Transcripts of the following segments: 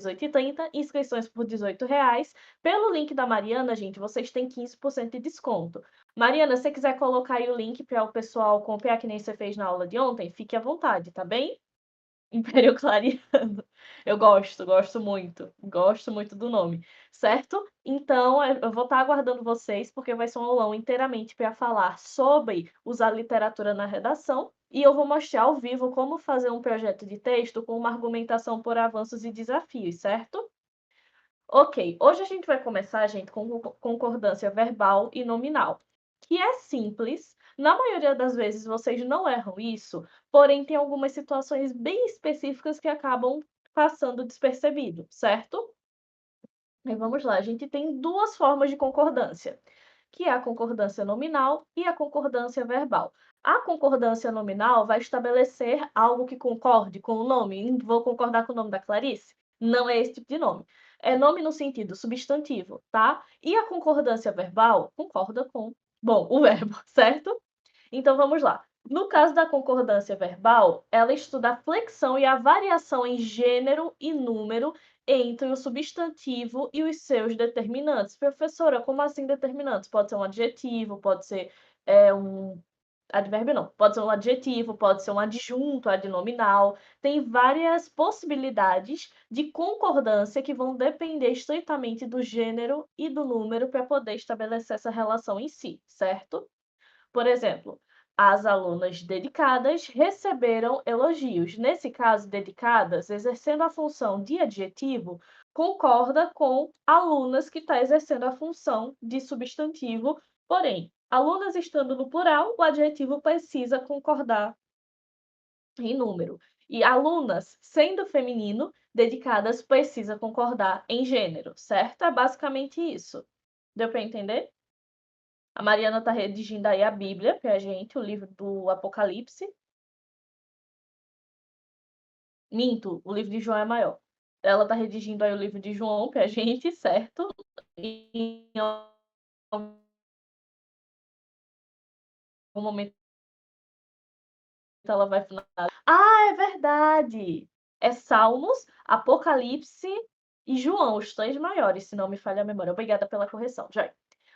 18h30, inscrições por R$ 18. Pelo link da Mariana, gente, vocês têm 15% de desconto. Mariana, se você quiser colocar aí o link para o pessoal copiar, que nem você fez na aula de ontem, fique à vontade, tá bem? Império Clareando. Eu gosto muito do nome, certo? Então, eu vou estar aguardando vocês, porque vai ser um aulão inteiramente para falar sobre usar literatura na redação, e eu vou mostrar ao vivo como fazer um projeto de texto com uma argumentação por avanços e desafios, certo? Ok, hoje a gente vai começar, gente, com concordância verbal e nominal, que é simples. Na maioria das vezes vocês não erram isso, porém tem algumas situações bem específicas que acabam passando despercebido, certo? Aí vamos lá, a gente tem duas formas de concordância, que é a concordância nominal e a concordância verbal. A concordância nominal vai estabelecer algo que concorde com o nome. Vou concordar com o nome da Clarice? Não é esse tipo de nome. É nome no sentido substantivo, tá? E a concordância verbal concorda com, bom, o verbo, certo? Então vamos lá. No caso da concordância verbal, ela estuda a flexão e a variação em gênero e número entre o substantivo e os seus determinantes. Professora, como assim determinantes? Pode ser um adjetivo, pode ser um advérbio, não. Pode ser um adjetivo, pode ser um adjunto, adnominal. Tem várias possibilidades de concordância que vão depender estritamente do gênero e do número para poder estabelecer essa relação em si, certo? Por exemplo, as alunas dedicadas receberam elogios. Nesse caso, dedicadas, exercendo a função de adjetivo, concorda com alunas que está exercendo a função de substantivo. Porém, alunas estando no plural, o adjetivo precisa concordar em número. E alunas, sendo feminino, dedicadas, precisa concordar em gênero, certo? É basicamente isso. Deu para entender? A Mariana está redigindo aí a Bíblia para a gente, o livro do Apocalipse. Minto, o livro de João é maior. Ela está redigindo aí o livro de João para a gente, certo? E em algum momento ela vai finalizar. Ah, é verdade! É Salmos, Apocalipse e João, os três maiores, se não me falha a memória. Obrigada pela correção, Joy.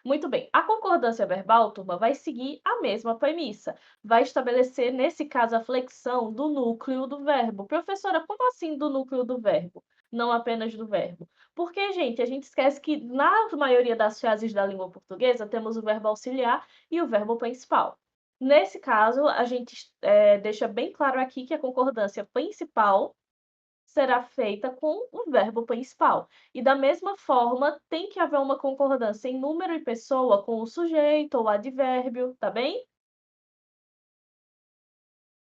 Muito bem. A concordância verbal, turma, vai seguir a mesma premissa. Vai estabelecer, nesse caso, a flexão do núcleo do verbo. Professora, como assim do núcleo do verbo? Não apenas do verbo. Porque, gente, a gente esquece que na maioria das frases da língua portuguesa temos o verbo auxiliar e o verbo principal. Nesse caso, a gente deixa bem claro aqui que a concordância principal será feita com o verbo principal. E da mesma forma, tem que haver uma concordância em número e pessoa com o sujeito ou advérbio, tá bem?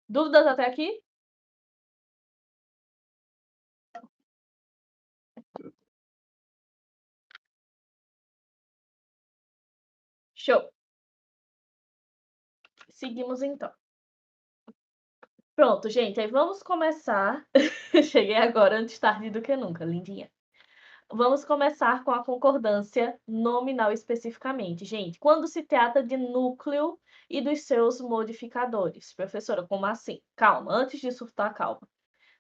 Dúvidas até aqui? Show! Seguimos então. Pronto, gente, aí vamos começar. Cheguei agora, antes tarde do que nunca, lindinha. Vamos começar com a concordância nominal especificamente. Gente, quando se trata de núcleo e dos seus modificadores. Professora, como assim? Calma, antes de surtar, calma.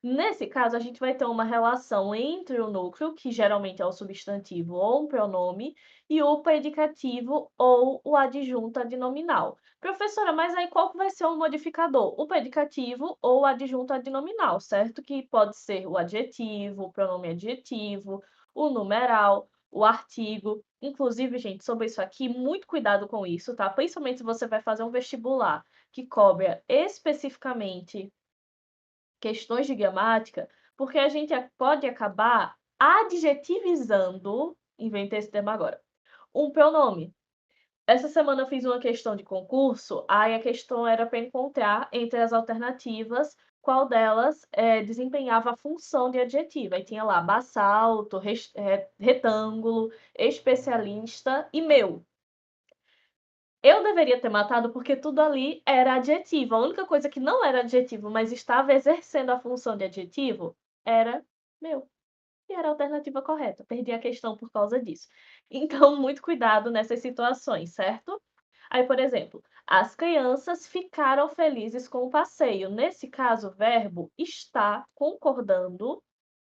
Nesse caso, a gente vai ter uma relação entre o núcleo, que geralmente é o substantivo ou um pronome, e o predicativo ou o adjunto adnominal. Professora, mas aí qual que vai ser o modificador? O predicativo ou o adjunto adnominal, certo? Que pode ser o adjetivo, o pronome adjetivo, o numeral, o artigo. Inclusive, gente, sobre isso aqui, muito cuidado com isso, tá? Principalmente se você vai fazer um vestibular que cobra especificamente questões de gramática, porque a gente pode acabar adjetivizando, inventei esse tema agora, um pronome. Essa semana eu fiz uma questão de concurso, aí a questão era para encontrar entre as alternativas qual delas desempenhava a função de adjetivo. Aí tinha lá basalto, retângulo, especialista e meu. Eu deveria ter matado porque tudo ali era adjetivo. A única coisa que não era adjetivo, mas estava exercendo a função de adjetivo, era meu. E era a alternativa correta. Perdi a questão por causa disso. Então, muito cuidado nessas situações, certo? Aí, por exemplo, as crianças ficaram felizes com o passeio. Nesse caso, o verbo está concordando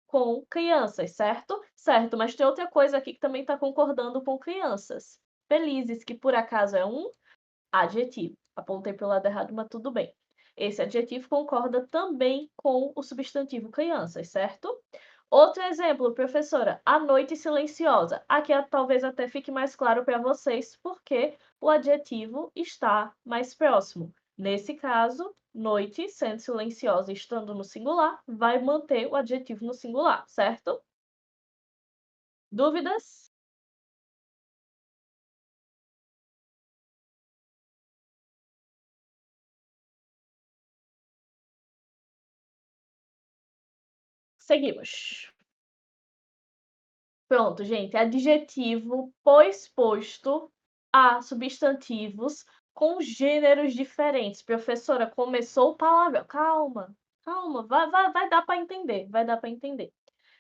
com crianças, certo? Certo, mas tem outra coisa aqui que também está concordando com crianças. Felizes, que por acaso é um adjetivo. Apontei para o lado errado, mas tudo bem. Esse adjetivo concorda também com o substantivo crianças, certo? Outro exemplo, professora, a noite silenciosa. Aqui talvez até fique mais claro para vocês porque o adjetivo está mais próximo. Nesse caso, noite, sendo silenciosa e estando no singular, vai manter o adjetivo no singular, certo? Dúvidas? Seguimos. Pronto, gente, adjetivo posto a substantivos com gêneros diferentes. Professora, começou o palavrão. Calma, calma, vai dar para entender, vai dar para entender.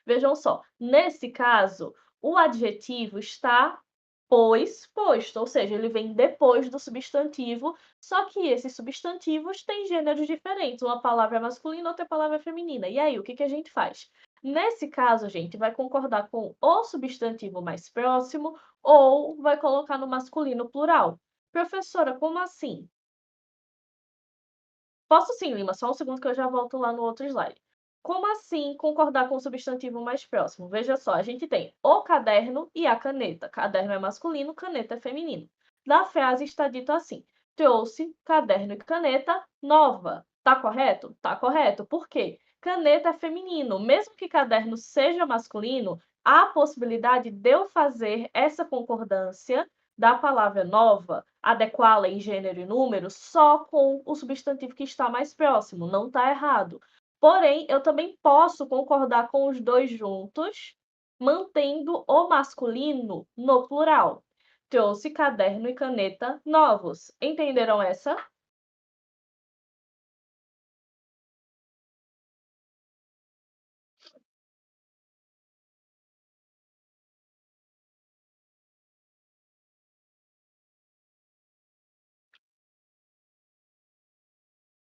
Vejam só, nesse caso, o adjetivo está posto, ou seja, ele vem depois do substantivo, só que esses substantivos têm gêneros diferentes. Uma palavra é masculina, outra palavra é feminina. E aí, o que a gente faz? Nesse caso, a gente vai concordar com o substantivo mais próximo ou vai colocar no masculino plural. Professora, como assim? Posso sim, Lima, só um segundo que eu já volto lá no outro slide. Como assim concordar com o substantivo mais próximo? Veja só, a gente tem o caderno e a caneta. Caderno é masculino, caneta é feminino. Na frase está dito assim: trouxe caderno e caneta nova. Tá correto? Tá correto. Por quê? Caneta é feminino. Mesmo que caderno seja masculino, há a possibilidade de eu fazer essa concordância da palavra nova, adequá-la em gênero e número só com o substantivo que está mais próximo, não está errado. Porém, eu também posso concordar com os dois juntos, mantendo o masculino no plural. Trouxe caderno e caneta novos. Entenderam essa?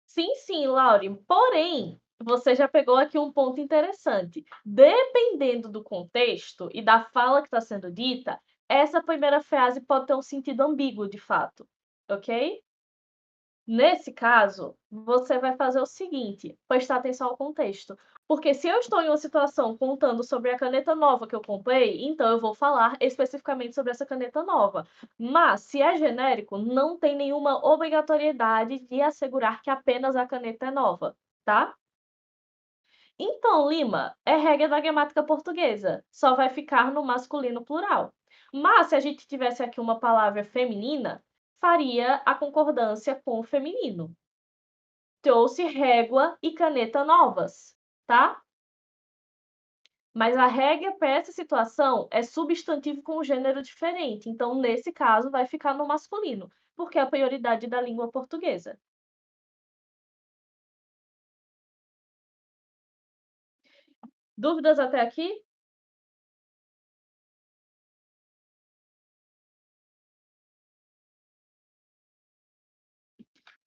Sim, sim, Laure. Porém, você já pegou aqui um ponto interessante. Dependendo do contexto e da fala que está sendo dita, essa primeira frase pode ter um sentido ambíguo, de fato, ok? Nesse caso, você vai fazer o seguinte: prestar atenção ao contexto. Porque se eu estou em uma situação contando sobre a caneta nova que eu comprei, então eu vou falar especificamente sobre essa caneta nova. Mas, se é genérico, não tem nenhuma obrigatoriedade de assegurar que apenas a caneta é nova, tá? Então, Lima, é regra da gramática portuguesa, só vai ficar no masculino plural. Mas se a gente tivesse aqui uma palavra feminina, faria a concordância com o feminino. Trouxe régua e caneta novas, tá? Mas a regra para essa situação é substantivo com gênero diferente. Então, nesse caso, vai ficar no masculino, porque é a prioridade da língua portuguesa. Dúvidas até aqui?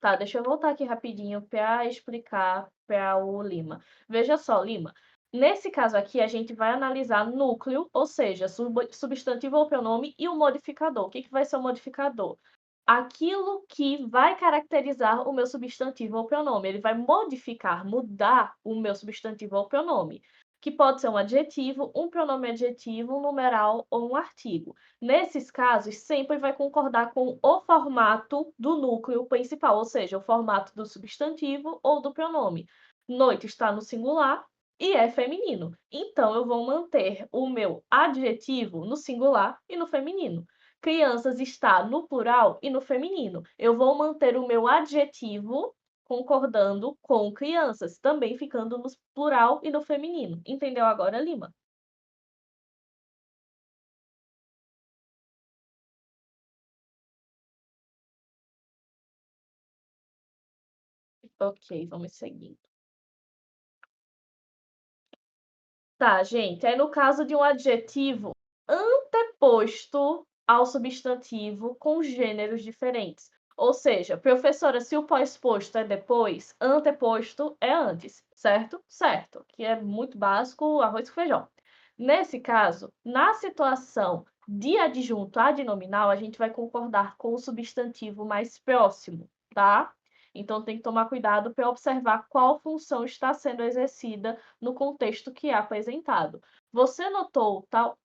Tá, deixa eu voltar aqui rapidinho para explicar para o Lima. Veja só, Lima. Nesse caso aqui, a gente vai analisar núcleo, ou seja, substantivo ou pronome, e o modificador. O que vai ser o modificador? Aquilo que vai caracterizar o meu substantivo ou pronome. Ele vai modificar, mudar o meu substantivo ou pronome, que pode ser um adjetivo, um pronome adjetivo, um numeral ou um artigo. Nesses casos, sempre vai concordar com o formato do núcleo principal, ou seja, o formato do substantivo ou do pronome. Noite está no singular e é feminino. Então, eu vou manter o meu adjetivo no singular e no feminino. Crianças está no plural e no feminino. Eu vou manter o meu adjetivo concordando com crianças, também ficando no plural e no feminino. Entendeu agora, Lima? Ok, vamos seguindo. Tá, gente. Aí no caso de um adjetivo anteposto ao substantivo com gêneros diferentes. Ou seja, professora, se o pós-posto é depois, anteposto é antes. certo? Certo, que é muito básico, arroz com feijão. Nesse caso, na situação de adjunto adnominal, a gente vai concordar com o substantivo mais próximo, tá? Então tem que tomar cuidado para observar qual função está sendo exercida no contexto que é apresentado. Você notou tal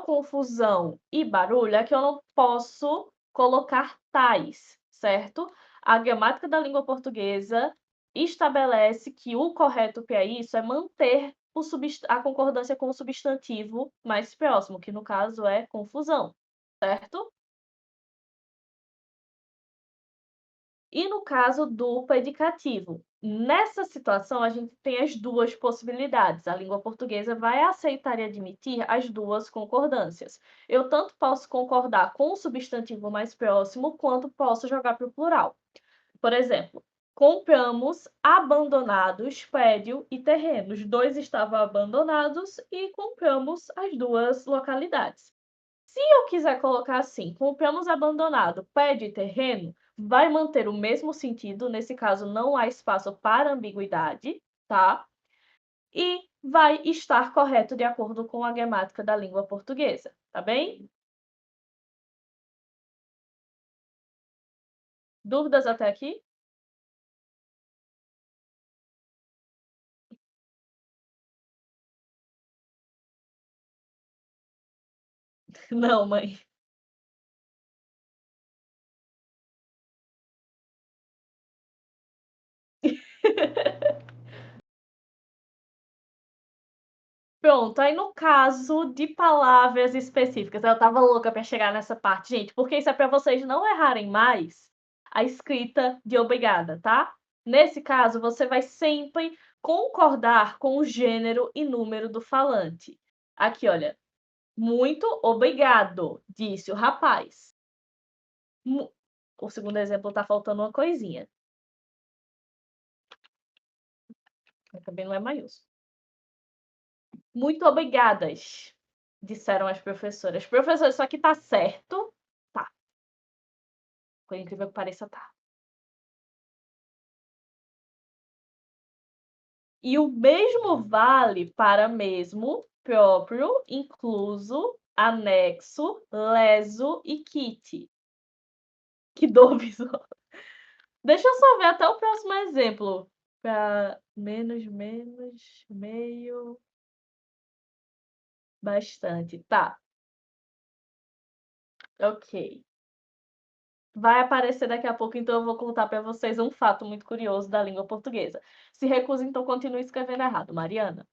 confusão e barulho é que eu não posso colocar tais, certo? A gramática da língua portuguesa estabelece que o correto para isso é manter a concordância com o substantivo mais próximo, que no caso é confusão, certo? E no caso do predicativo, nessa situação a gente tem as duas possibilidades. A língua portuguesa vai aceitar e admitir as duas concordâncias. Eu tanto posso concordar com o substantivo mais próximo, quanto posso jogar para o plural. Por exemplo, compramos abandonados prédio e terreno. Os dois estavam abandonados e compramos as duas localidades. Se eu quiser colocar assim, compramos abandonado, prédio e terreno, vai manter o mesmo sentido, nesse caso não há espaço para ambiguidade, tá? E vai estar correto de acordo com a gramática da língua portuguesa, tá bem? Dúvidas até aqui? Não, mãe. Pronto, aí no caso de palavras específicas, eu estava louca para chegar nessa parte, gente, porque isso é para vocês não errarem mais a escrita de obrigada, tá? Nesse caso, você vai sempre concordar com o gênero e número do falante. Aqui, olha, muito obrigado, disse o rapaz. O segundo exemplo tá faltando uma coisinha. Também não é maiúsculo. Muito obrigadas, disseram as professoras. Professor, isso aqui tá certo? Tá. Por incrível que pareça, tá. E o mesmo vale para mesmo, próprio, incluso, anexo, leso e kit. Que dor visual. Deixa eu só ver até o próximo exemplo. Para menos, meio, bastante. Tá, ok. Vai aparecer daqui a pouco, então eu vou contar para vocês um fato muito curioso da língua portuguesa. Se recusa, então continue escrevendo errado, Mariana.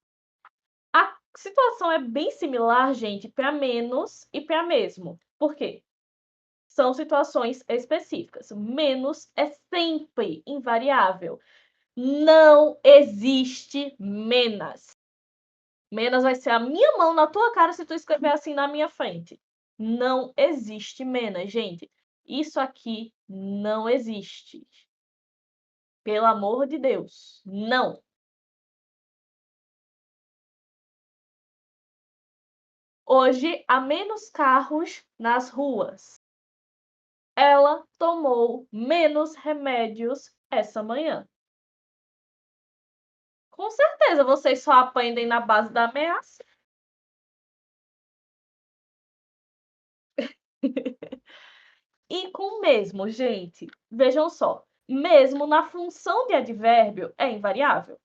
A situação é bem similar, gente, para menos e para mesmo. Por quê? São situações específicas. Menos é sempre invariável. Não existe menos. Menos vai ser a minha mão na tua cara se tu escrever assim na minha frente. Não existe menos, gente. Isso aqui não existe. Pelo amor de Deus, não. Hoje há menos carros nas ruas. Ela tomou menos remédios essa manhã. Com certeza, vocês só aprendem na base da ameaça. E com mesmo, gente, vejam só, mesmo na função de advérbio é invariável.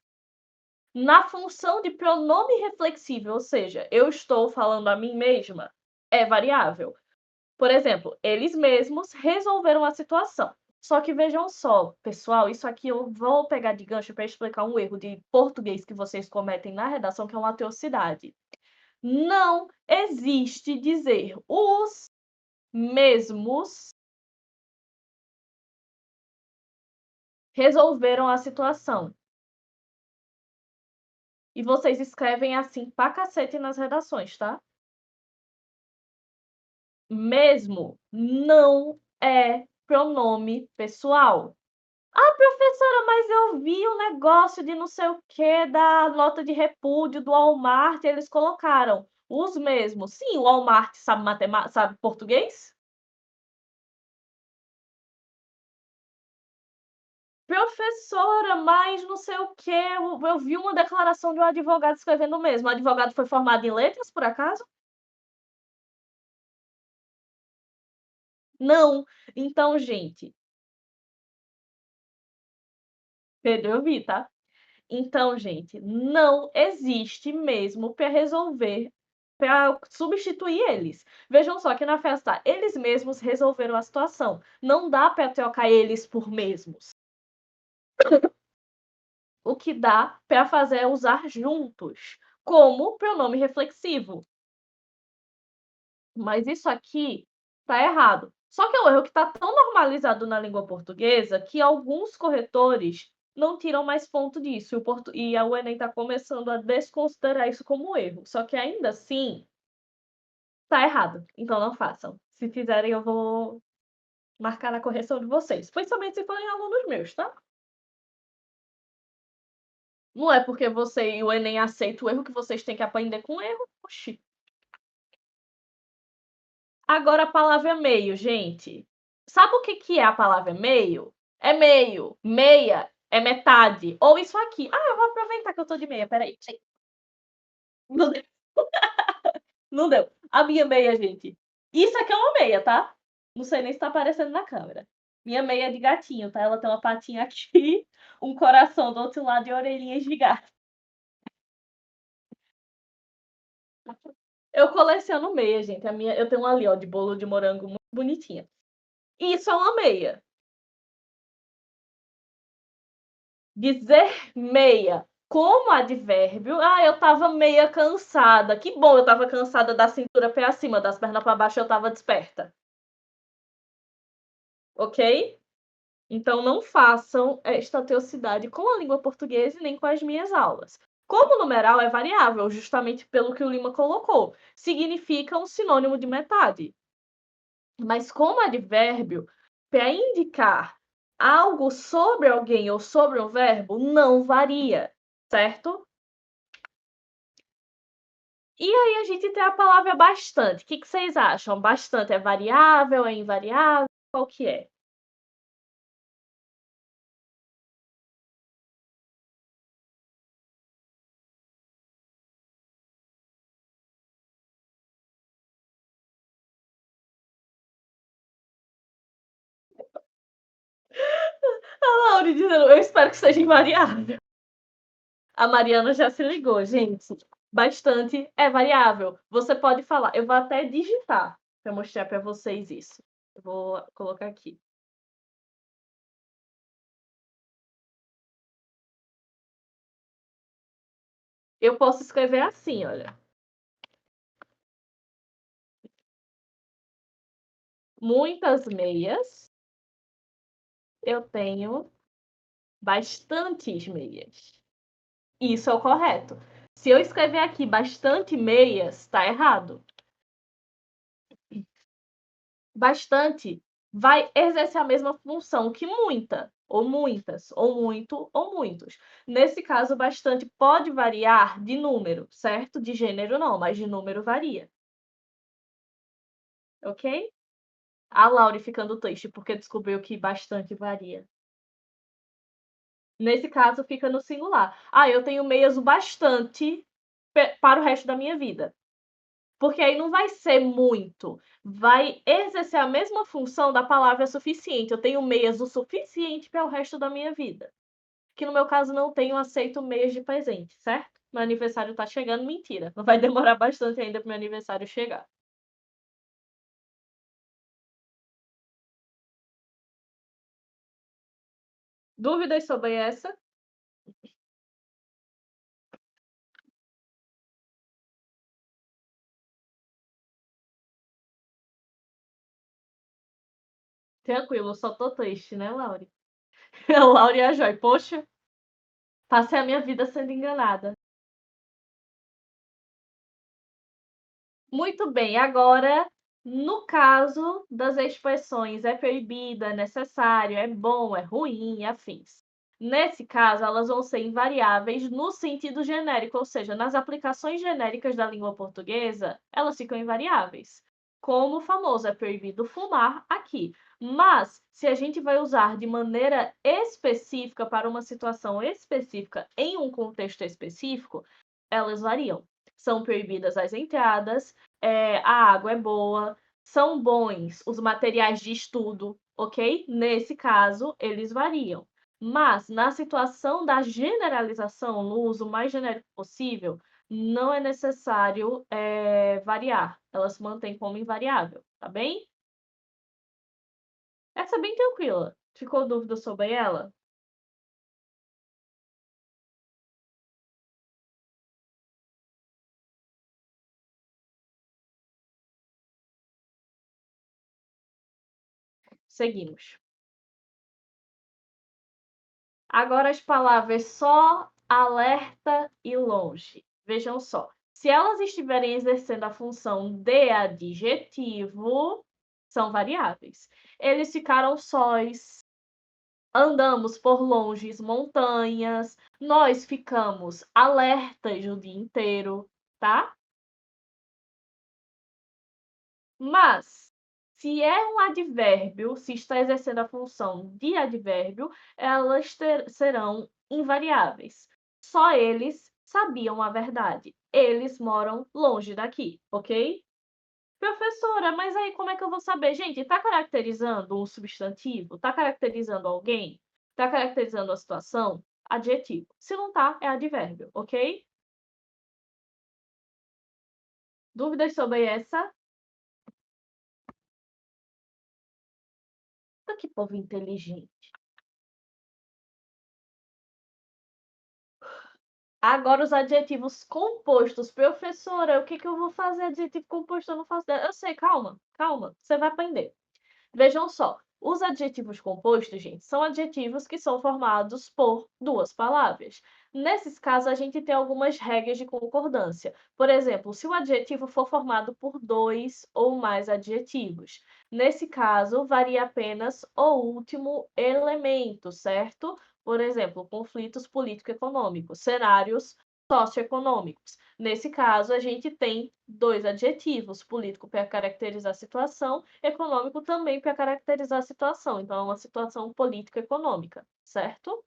Na função de pronome reflexível, ou seja, eu estou falando a mim mesma, é variável. Por exemplo, eles mesmos resolveram a situação. Só que vejam só, pessoal, isso aqui eu vou pegar de gancho para explicar um erro de português que vocês cometem na redação, que é uma atrocidade. Não existe dizer os mesmos resolveram a situação. E vocês escrevem assim pra cacete nas redações, tá? Mesmo não é pronome pessoal. Ah, professora, mas eu vi o negócio de não sei o que da nota de repúdio do Walmart, eles colocaram os mesmos. Sim, o Walmart sabe matemática, sabe português? Professora, mas não sei o quê, eu vi uma declaração de um advogado escrevendo o mesmo. O advogado foi formado em letras, por acaso? Não. Então, gente, Pedro, eu vi, tá? Então, gente, não existe mesmo para resolver, para substituir eles. Vejam só que na festa eles mesmos resolveram a situação. Não dá para trocar eles por mesmos. O que dá para fazer é usar juntos, como pronome reflexivo. Mas isso aqui tá errado. Só que é um erro que está tão normalizado na língua portuguesa que alguns corretores não tiram mais ponto disso. E a UENEM está começando a desconsiderar isso como erro. Só que ainda assim tá errado. Então não façam. Se fizerem, eu vou marcar na correção de vocês. Principalmente se forem alunos meus, tá? Não é porque você e o Enem aceitam o erro que vocês têm que aprender com o erro. Oxi. Agora a palavra meio, gente. Sabe o que que é a palavra meio? É meio, meia é metade, ou isso aqui. Ah, eu vou aproveitar que eu tô de meia, peraí. Não deu. Não deu. A minha meia, gente. Isso aqui é uma meia, tá? Não sei nem se tá aparecendo na câmera. Minha meia é de gatinho, tá? Ela tem uma patinha aqui, um coração do outro lado e orelhinhas de gato. Eu coleciono meia, gente. Eu tenho uma ali, ó, de bolo de morango muito bonitinha. Isso é uma meia. Dizer meia como advérbio. Ah, eu tava meia cansada. Que bom, eu tava cansada da cintura para cima, das pernas para baixo eu tava desperta. Ok? Então não façam esta teocidade com a língua portuguesa e nem com as minhas aulas. Como numeral é variável, justamente pelo que o Lima colocou, significa um sinônimo de metade. Mas como advérbio, para indicar algo sobre alguém ou sobre um verbo, não varia, certo? E aí a gente tem a palavra bastante. O que vocês acham? Bastante é variável, é invariável? Qual que é? A Laura dizendo, eu espero que seja invariável. A Mariana já se ligou, gente. Bastante é variável. Você pode falar. Eu vou até digitar para mostrar para vocês isso. Eu vou colocar aqui. Eu posso escrever assim, olha. Muitas meias. Eu tenho bastantes meias. Isso é o correto. Se eu escrever aqui bastante meias, está errado. Bastante vai exercer a mesma função que muita, ou muitas, ou muito, ou muitos. Nesse caso, bastante pode variar de número, certo? De gênero não, mas de número varia. Ok? A Laure ficando triste porque descobriu que bastante varia. Nesse caso, fica no singular. Ah, eu tenho meias o bastante para o resto da minha vida. Porque aí não vai ser muito, vai exercer a mesma função da palavra suficiente. Eu tenho meias o suficiente para o resto da minha vida. Que no meu caso não tenho, aceito meias de presente, certo? Meu aniversário tá chegando, mentira. Não vai demorar bastante ainda para meu aniversário chegar. Dúvidas sobre essa? Tranquilo, só tô triste, né, Laure? A Laure e a Joy, poxa, passei a minha vida sendo enganada. Muito bem, agora, no caso das expressões é proibido, é necessário, é bom, é ruim, afins. Nesse caso, elas vão ser invariáveis no sentido genérico, ou seja, nas aplicações genéricas da língua portuguesa, elas ficam invariáveis. Como o famoso é proibido fumar aqui. Mas, se a gente vai usar de maneira específica para uma situação específica em um contexto específico, elas variam. São proibidas as entradas, a água é boa, são bons os materiais de estudo, ok? Nesse caso, eles variam. Mas, na situação da generalização, no uso mais genérico possível, não é necessário variar. Ela se mantém como invariável, tá bem? Essa é bem tranquila. Ficou dúvida sobre ela? Seguimos. Agora as palavras só, alerta e longe. Vejam só. Se elas estiverem exercendo a função de adjetivo, são variáveis. Eles ficaram sós, andamos por longes montanhas, nós ficamos alertas o dia inteiro, tá? Mas, se é um advérbio, se está exercendo a função de advérbio, elas serão invariáveis. Só eles sabiam a verdade. Eles moram longe daqui, ok? Professora, mas aí como é que eu vou saber? Gente, está caracterizando um substantivo? Está caracterizando alguém? Está caracterizando a situação? Adjetivo. Se não está, é advérbio, ok? Dúvidas sobre essa? Que povo inteligente. Agora os adjetivos compostos. Professora, o que que eu vou fazer? Adjetivo composto, eu não faço ideia. Eu sei, calma, calma, você vai aprender. Vejam só, os adjetivos compostos, gente, são adjetivos que são formados por duas palavras. Nesses casos, a gente tem algumas regras de concordância. Por exemplo, se o adjetivo for formado por dois ou mais adjetivos. Nesse caso, varia apenas o último elemento, certo? Por exemplo, conflitos político-econômicos, cenários socioeconômicos. Nesse caso, a gente tem dois adjetivos, político para caracterizar a situação, econômico também para caracterizar a situação. Então, é uma situação político-econômica, certo?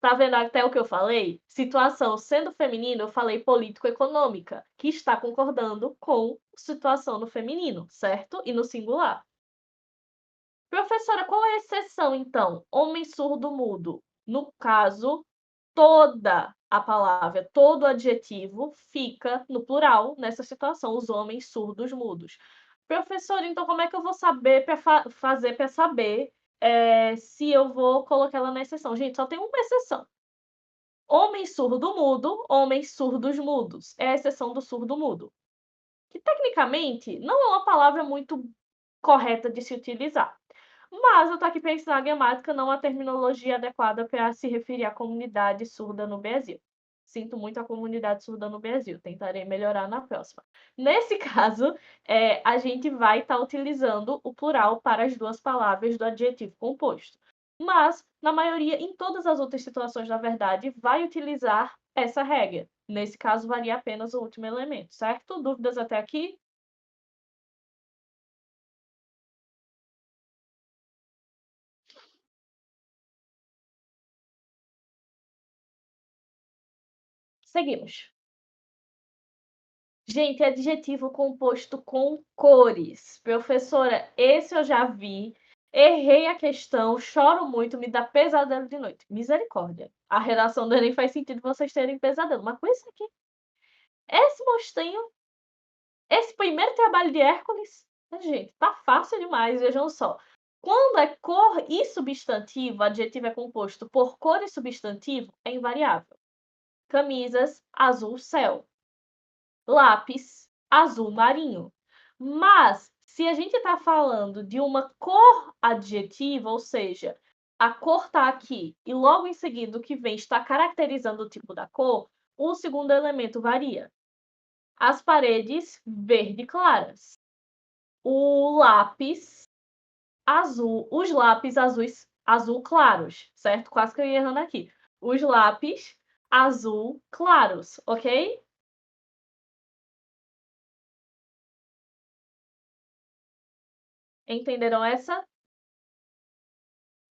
Tá vendo até o que eu falei? Situação sendo feminino, eu falei político-econômica, que está concordando com situação no feminino, certo? E no singular. Professora, qual é a exceção, então? Homem surdo-mudo. No caso, toda a palavra, todo adjetivo fica no plural nessa situação, os homens surdos mudos. Professor, então como é que eu vou saber para fazer para saber se eu vou colocar ela na exceção? Gente, só tem uma exceção. Homem surdo mudo, homens surdos mudos. É a exceção do surdo mudo. Que tecnicamente não é uma palavra muito correta de se utilizar. Mas eu tô aqui pensando na gramática, não a terminologia adequada para se referir à comunidade surda no Brasil. Sinto muito a comunidade surda no Brasil, tentarei melhorar na próxima. Nesse caso, a gente vai estar utilizando o plural para as duas palavras do adjetivo composto. Mas, na maioria, em todas as outras situações, na verdade, vai utilizar essa regra. Nesse caso, varia apenas o último elemento, certo? Dúvidas até aqui? Seguimos. Gente, adjetivo composto com cores. Professora, esse eu já vi. Errei a questão, choro muito, me dá pesadelo de noite. Misericórdia. A redação do Enem faz sentido vocês terem pesadelo. Mas com isso aqui, esse monstrinho, esse primeiro trabalho de Hércules, gente, tá fácil demais, vejam só. Quando é cor e substantivo, adjetivo é composto por cor e substantivo, é invariável. Camisas, azul céu. Lápis azul marinho. Mas, se a gente está falando de uma cor adjetiva, ou seja, a cor está aqui e logo em seguida o que vem está caracterizando o tipo da cor, o segundo elemento varia. As paredes verde claras. O lápis azul, os lápis azuis azul claros, certo? Quase que eu ia errando aqui. Os lápis azul claros, ok? Entenderam essa?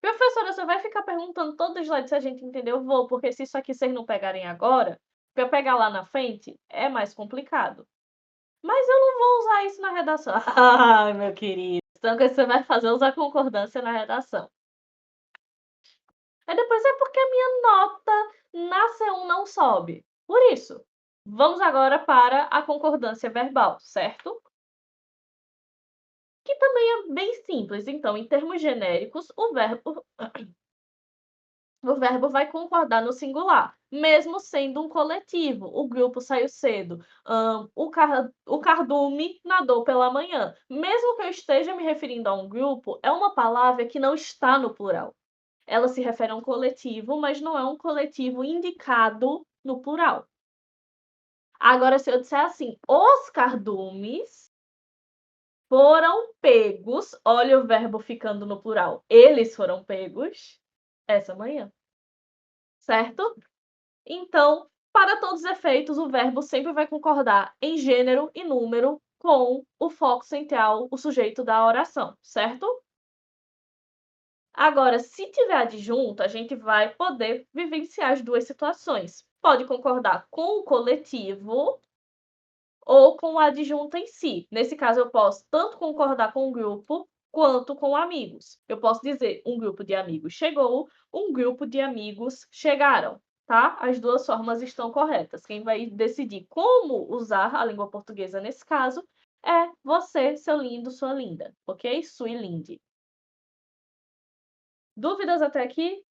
Professora, você vai ficar perguntando todos os slides se a gente entendeu? Vou, porque se isso aqui vocês não pegarem agora, para eu pegar lá na frente, é mais complicado. Mas eu não vou usar isso na redação. Ai, meu querido. Então, o que você vai fazer é usar concordância na redação. Aí depois é porque a minha nota na C1 não sobe. Por isso, vamos agora para a concordância verbal, certo? Que também é bem simples. Então, em termos genéricos, o verbo vai concordar no singular, mesmo sendo um coletivo. O grupo saiu cedo. O cardume nadou pela manhã. Mesmo que eu esteja me referindo a um grupo, é uma palavra que não está no plural. Ela se refere a um coletivo, mas não é um coletivo indicado no plural. Agora, se eu disser assim, os cardumes foram pegos, olha o verbo ficando no plural. Eles foram pegos essa manhã, certo? Então, para todos os efeitos, o verbo sempre vai concordar em gênero e número com o foco central, o sujeito da oração, certo? Agora, se tiver adjunto, a gente vai poder vivenciar as duas situações. Pode concordar com o coletivo ou com o adjunto em si. Nesse caso, eu posso tanto concordar com o grupo quanto com amigos. Eu posso dizer um grupo de amigos chegou, um grupo de amigos chegaram, tá? As duas formas estão corretas. Quem vai decidir como usar a língua portuguesa nesse caso é você, seu lindo, sua linda, ok? Sui linde. Dúvidas até aqui?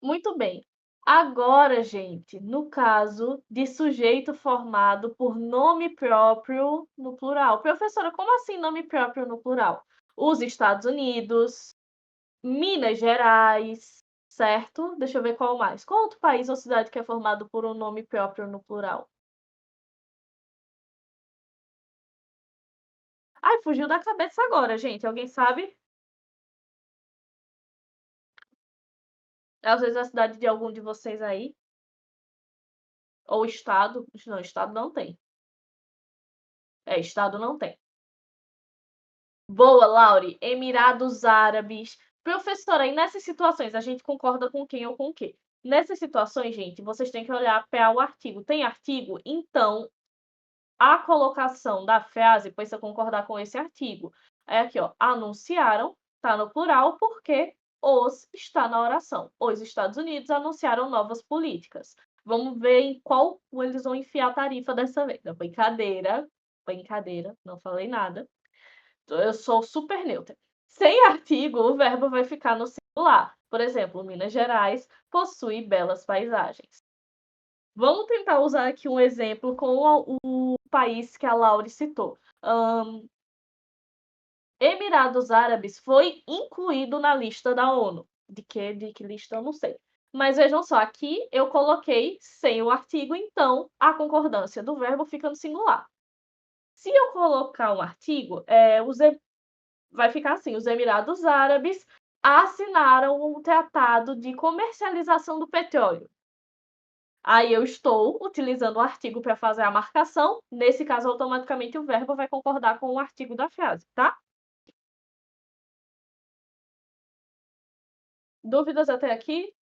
Muito bem. Agora, gente, no caso de sujeito formado por nome próprio no plural. Professora, como assim nome próprio no plural? Os Estados Unidos, Minas Gerais, certo? Deixa eu ver qual mais. Qual outro país ou cidade que é formado por um nome próprio no plural? Ai, fugiu da cabeça agora, gente. Alguém sabe? Às vezes a cidade de algum de vocês aí. Ou estado. Não, estado não tem. É, estado não tem. Boa, Laure. Emirados Árabes. Professora, e nessas situações, a gente concorda com quem ou com o quê? Nessas situações, gente, vocês têm que olhar para o artigo. Tem artigo? Então, a colocação da frase precisa concordar com esse artigo. É aqui, ó. Anunciaram, tá no plural, porque os está na oração. Os Estados Unidos anunciaram novas políticas. Vamos ver em qual eles vão enfiar a tarifa dessa vez. Brincadeira, brincadeira, não falei nada. Eu sou super neutra. Sem artigo, o verbo vai ficar no singular. Por exemplo, Minas Gerais possui belas paisagens. Vamos tentar usar aqui um exemplo com o país que a Laure citou. Emirados Árabes foi incluído na lista da ONU. De que lista eu não sei. Mas vejam só, aqui eu coloquei sem o artigo, então a concordância do verbo fica no singular. Se eu colocar um artigo, vai ficar assim: os Emirados Árabes assinaram um tratado de comercialização do petróleo. Aí eu estou utilizando o artigo para fazer a marcação. Nesse caso, automaticamente o verbo vai concordar com o artigo da frase, tá? Dúvidas até aqui?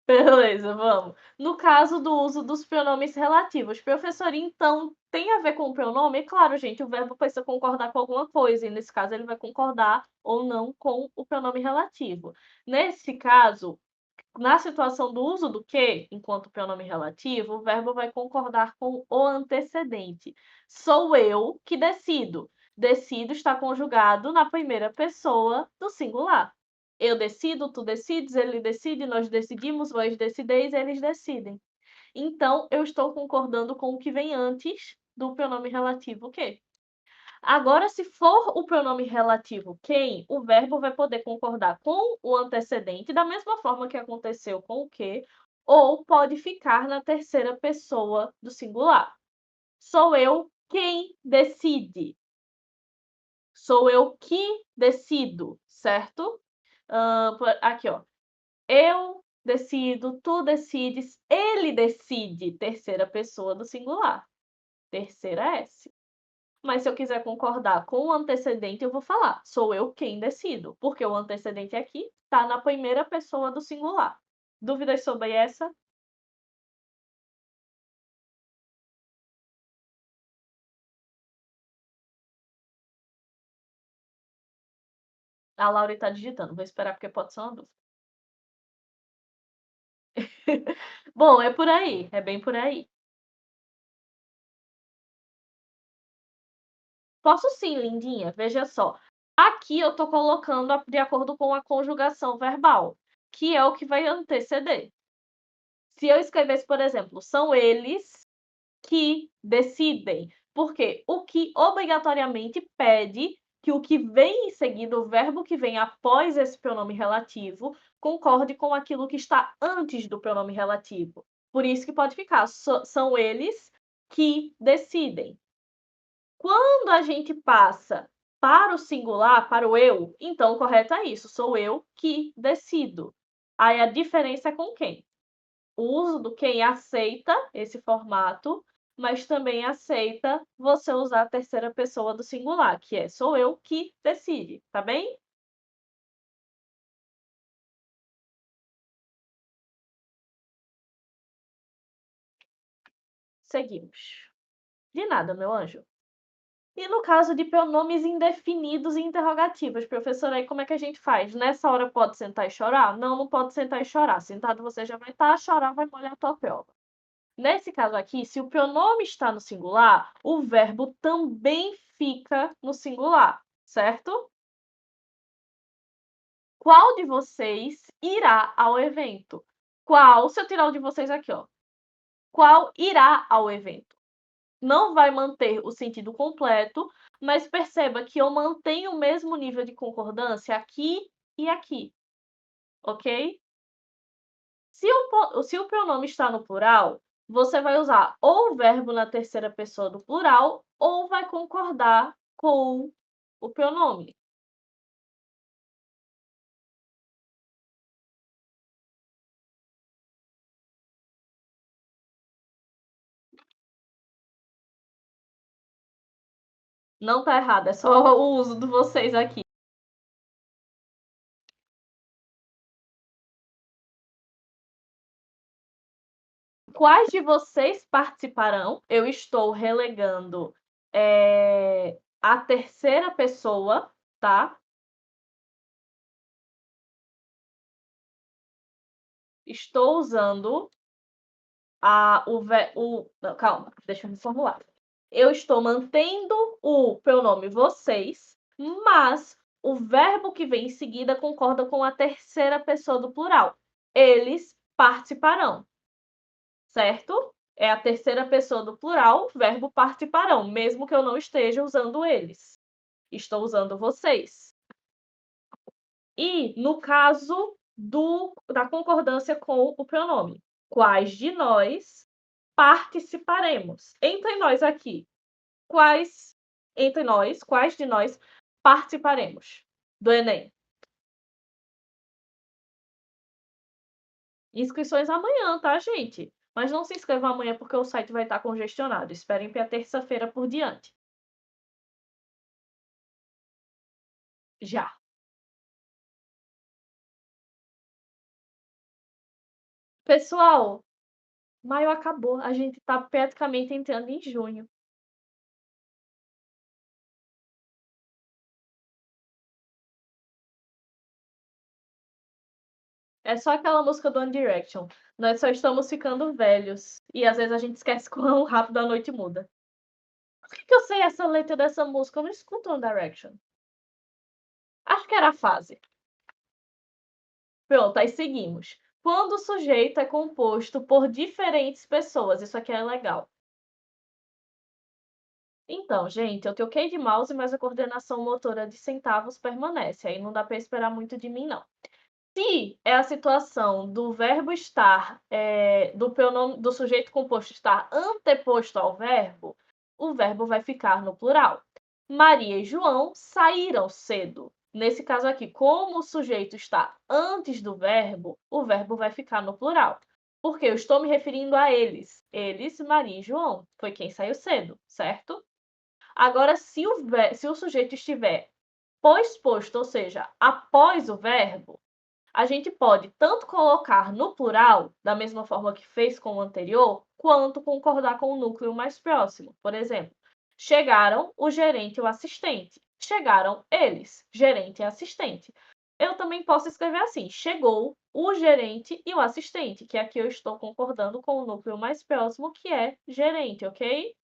Beleza, vamos. No caso do uso dos pronomes relativos, professor, então tem a ver com o pronome? É claro, gente, o verbo precisa concordar com alguma coisa, e nesse caso ele vai concordar ou não com o pronome relativo. Nesse caso, na situação do uso do que, enquanto pronome relativo, o verbo vai concordar com o antecedente. Sou eu que decido. Decido está conjugado na primeira pessoa do singular. Eu decido, tu decides, ele decide, nós decidimos, vós decideis, eles decidem. Então, eu estou concordando com o que vem antes do pronome relativo o quê? Agora, se for o pronome relativo quem, o verbo vai poder concordar com o antecedente, da mesma forma que aconteceu com o que, ou pode ficar na terceira pessoa do singular. Sou eu quem decide. Sou eu que decido, certo? Aqui, ó. Eu decido, tu decides, ele decide, terceira pessoa do singular. Terceira S. Mas se eu quiser concordar com o antecedente, eu vou falar, sou eu quem decido, porque o antecedente aqui está na primeira pessoa do singular. Dúvidas sobre essa? A Laura está digitando, vou esperar porque pode ser uma dúvida. Bom, é por aí, é bem por aí. Posso sim, lindinha, veja só. Aqui eu estou colocando de acordo com a conjugação verbal, que é o que vai anteceder. Se eu escrevesse, por exemplo, são eles que decidem, porque o que obrigatoriamente pede que o que vem em seguida, o verbo que vem após esse pronome relativo, concorde com aquilo que está antes do pronome relativo. Por isso que pode ficar, são eles que decidem. Quando a gente passa para o singular, para o eu, então o correto é isso, sou eu que decido. Aí a diferença é com quem? O uso do quem aceita esse formato, mas também aceita você usar a terceira pessoa do singular, que é sou eu que decide, tá bem? Seguimos. De nada, meu anjo. E no caso de pronomes indefinidos e interrogativos, professora, aí como é que a gente faz? Nessa hora pode sentar e chorar? Não, não pode sentar e chorar. Sentado você já vai estar, chorar vai molhar a tua prova. Nesse caso aqui, se o pronome está no singular, o verbo também fica no singular, certo? Qual de vocês irá ao evento? Qual, se eu tirar o de vocês aqui, ó. Qual irá ao evento? Não vai manter o sentido completo, mas perceba que eu mantenho o mesmo nível de concordância aqui e aqui, ok? Se o pronome está no plural, você vai usar ou o verbo na terceira pessoa do plural, ou vai concordar com o pronome. Não tá errado, é só o uso de vocês aqui. Quais de vocês participarão? Eu estou relegando a terceira pessoa, tá? Estou usando não, calma, deixa eu reformular. Eu estou mantendo o pronome vocês, mas o verbo que vem em seguida concorda com a terceira pessoa do plural. Eles participarão, certo? É a terceira pessoa do plural, verbo participarão, mesmo que eu não esteja usando eles. Estou usando vocês. E no caso da concordância com o pronome, quais de nós participaremos? Entre nós aqui, quais de nós participaremos do Enem? Inscrições amanhã, tá, gente? Mas não se inscrevam amanhã porque o site vai estar congestionado. Esperem para terça-feira por diante. Já. Pessoal, maio acabou. A gente tá praticamente entrando em junho. É só aquela música do One Direction. Nós só estamos ficando velhos. E às vezes a gente esquece quão rápido a noite muda. Por que eu sei essa letra dessa música? Eu não escuto One Direction. Acho que era a fase. Pronto, aí seguimos. Quando o sujeito é composto por diferentes pessoas, isso aqui é legal. Então, gente, eu troquei de mouse, mas a coordenação motora de centavos permanece. Aí não dá para esperar muito de mim, não. Se é a situação do verbo estar, do pronome, do sujeito composto estar anteposto ao verbo, o verbo vai ficar no plural. Maria e João saíram cedo. Nesse caso aqui, como o sujeito está antes do verbo, o verbo vai ficar no plural. Porque eu estou me referindo a eles. Eles, Maria e João. Foi quem saiu cedo, certo? Agora, se o sujeito estiver pós-posto, ou seja, após o verbo, a gente pode tanto colocar no plural, da mesma forma que fez com o anterior, quanto concordar com o núcleo mais próximo. Por exemplo, chegaram o gerente e o assistente. Chegaram eles, gerente e assistente. Eu também posso escrever assim: chegou o gerente e o assistente, que aqui eu estou concordando com o núcleo mais próximo, que é gerente, ok?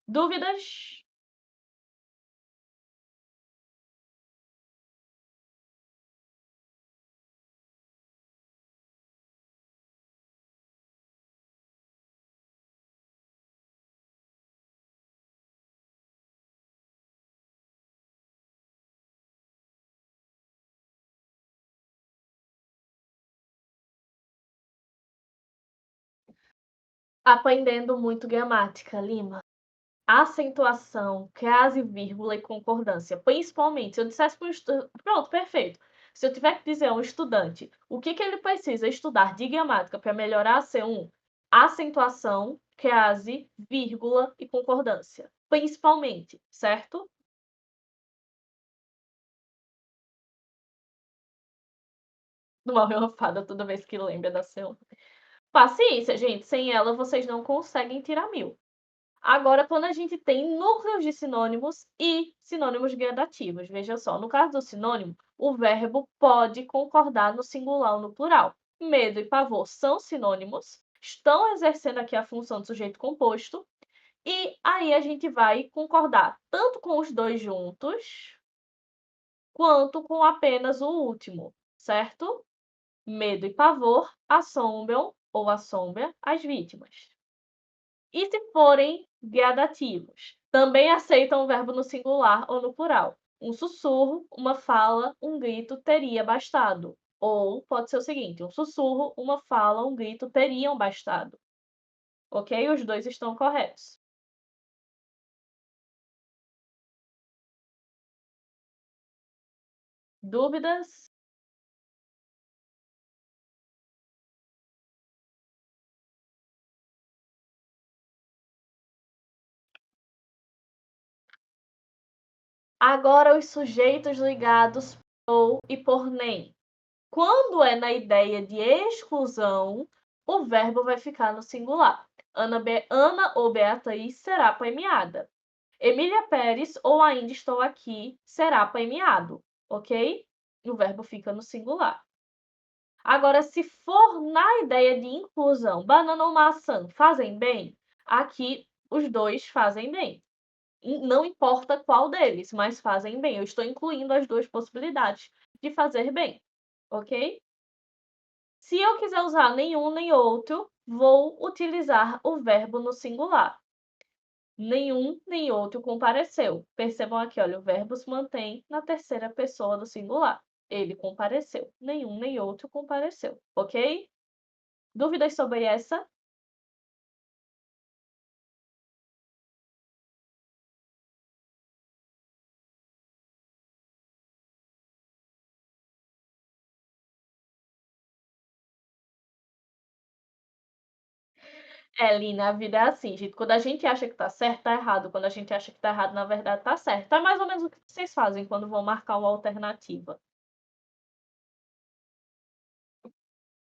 Dúvidas? Aprendendo muito gramática, Lima. Acentuação, crase, vírgula e concordância. Principalmente, se eu dissesse para um estudante. Pronto, perfeito. Se eu tiver que dizer a um estudante o que ele precisa estudar de gramática para melhorar a C1, acentuação, crase, vírgula e concordância. Principalmente, certo? Não morre uma fada toda vez que lembra da C1. Paciência, gente. Sem ela, vocês não conseguem tirar 1000. Agora, quando a gente tem núcleos de sinônimos e sinônimos gradativos, veja só, no caso do sinônimo, o verbo pode concordar no singular ou no plural. Medo e pavor são sinônimos, estão exercendo aqui a função de sujeito composto, e aí a gente vai concordar tanto com os dois juntos, quanto com apenas o último, certo? Medo e pavor assombram ou assombra as vítimas. E se forem gradativos? Também aceitam o verbo no singular ou no plural. Um sussurro, uma fala, um grito teria bastado. Ou pode ser o seguinte: um sussurro, uma fala, um grito teriam bastado. Ok? Os dois estão corretos. Dúvidas? Agora os sujeitos ligados ou e por nem. Quando é na ideia de exclusão, o verbo vai ficar no singular. Ana ou Beatriz será premiada. Emília Pérez ou ainda estou aqui será premiado, ok? O verbo fica no singular. Agora, se for na ideia de inclusão, banana ou maçã fazem bem, aqui os dois fazem bem. Não importa qual deles, mas fazem bem. Eu estou incluindo as duas possibilidades de fazer bem, ok? Se eu quiser usar nenhum nem outro, vou utilizar o verbo no singular. Nenhum nem outro compareceu. Percebam aqui, olha, o verbo se mantém na terceira pessoa do singular. Ele compareceu. Nenhum nem outro compareceu, ok? Dúvidas sobre essa? É, Lina, a vida é assim, gente. Quando a gente acha que tá certo, tá errado. Quando a gente acha que tá errado, na verdade, tá certo. É mais ou menos o que vocês fazem quando vão marcar uma alternativa.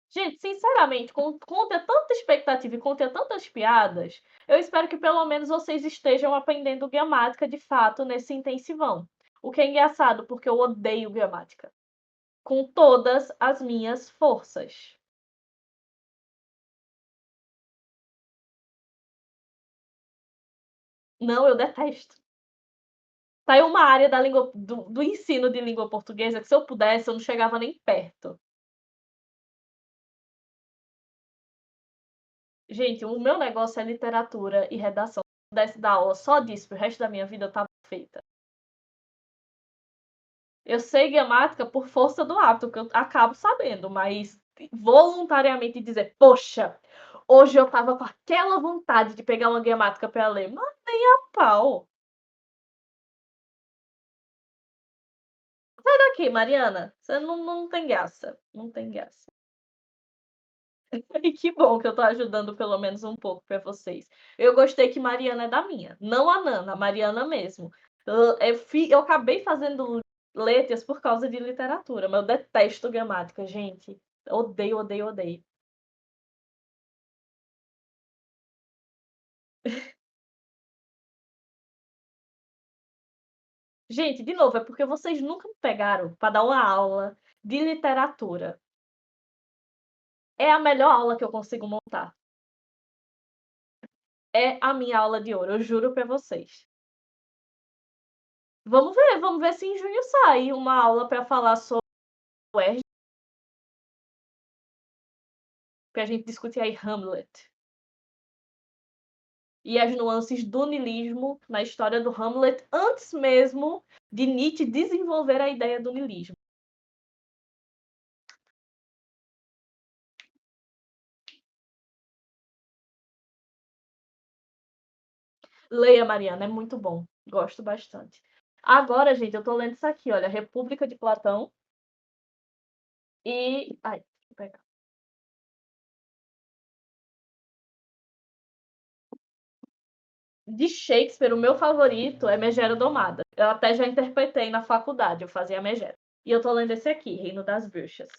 Gente, sinceramente, contra tanta expectativa e contra tantas piadas, eu espero que pelo menos vocês estejam aprendendo gramática de fato nesse intensivão. O que é engraçado, porque eu odeio gramática. Com todas as minhas forças. Não, eu detesto. Tá aí uma área da língua, do ensino de língua portuguesa que se eu pudesse, eu não chegava nem perto. Gente, o meu negócio é literatura e redação. pudesse dar aula só disso pro resto da minha vida, eu tava feita. Eu sei gramática por força do hábito, que eu acabo sabendo, mas voluntariamente dizer, poxa, hoje eu tava com aquela vontade de pegar uma gramática para ler, mas nem a pau. Sai daqui, Mariana, você não tem graça, não tem graça. E que bom que eu tô ajudando pelo menos um pouco para vocês. Eu gostei que Mariana é da minha, não a Nana, a Mariana mesmo. Eu acabei fazendo letras por causa de literatura, mas eu detesto gramática, gente. Odeio, odeio, odeio. Gente, de novo, é porque vocês nunca me pegaram para dar uma aula de literatura. É a melhor aula que eu consigo montar. É a minha aula de ouro, eu juro para vocês. Vamos ver se em junho sai uma aula para falar sobre o R, para a gente discutir aí Hamlet. E as nuances do niilismo na história do Hamlet, antes mesmo de Nietzsche desenvolver a ideia do niilismo. Leia, Mariana, é muito bom. Gosto bastante. Agora, gente, eu tô lendo isso aqui, olha, República de Platão. E. Ai, deixa eu pegar. De Shakespeare, o meu favorito é Megera Domada. Eu até já interpretei na faculdade, eu fazia Megera. E eu tô lendo esse aqui, Reino das Bruxas.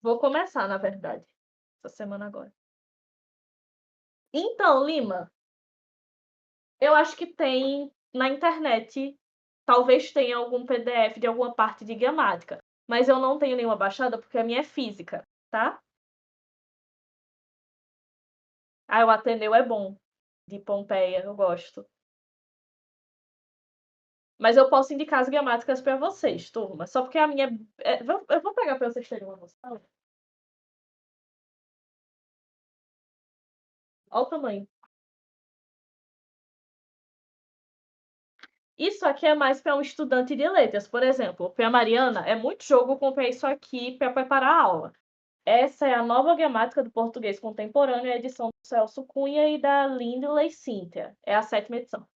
Vou começar, na verdade, essa semana agora. Então, Lima, eu acho que tem na internet, talvez tenha algum PDF de alguma parte de gramática, mas eu não tenho nenhuma baixada porque a minha é física, tá? Ah, o Ateneu é bom, de Pompeia, eu gosto. Mas eu posso indicar as gramáticas para vocês, turma. Só porque a minha. Eu vou pegar para vocês terem uma noção. Olha o tamanho. Isso aqui é mais para um estudante de letras. Por exemplo, para a Mariana, é muito jogo comprar isso aqui para preparar a aula. Essa é a nova gramática do português contemporâneo, a edição do Celso Cunha e da Lindley Cynthia. É a 7ª edição.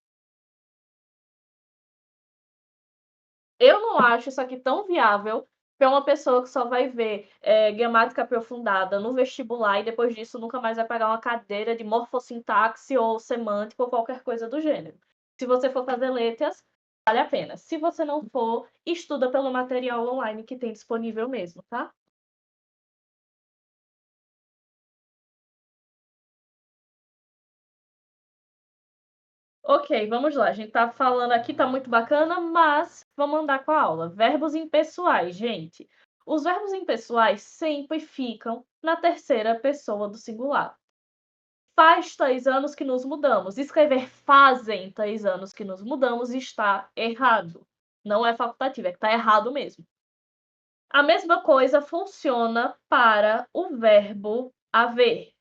Eu não acho isso aqui tão viável para uma pessoa que só vai ver gramática aprofundada no vestibular e depois disso nunca mais vai pegar uma cadeira de morfossintaxe ou semântica ou qualquer coisa do gênero. Se você for fazer letras, vale a pena. Se você não for, estuda pelo material online que tem disponível mesmo, tá? Ok, vamos lá. A gente tá falando aqui, tá muito bacana, mas vamos andar com a aula. Verbos impessoais, gente. Os verbos impessoais sempre ficam na terceira pessoa do singular. Faz 3 anos que nos mudamos. Escrever fazem 3 anos que nos mudamos está errado. Não é facultativo, é que tá errado mesmo. A mesma coisa funciona para o verbo haver.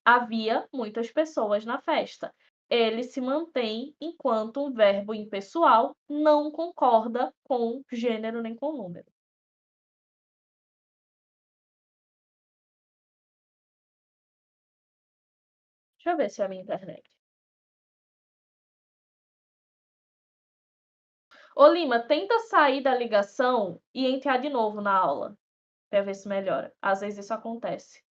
Havia muitas pessoas na festa. Ele se mantém enquanto um verbo impessoal não concorda com gênero nem com número. Deixa eu ver se é a minha internet. Ô, Lima, tenta sair da ligação e entrar de novo na aula, para ver se melhora. Às vezes isso acontece.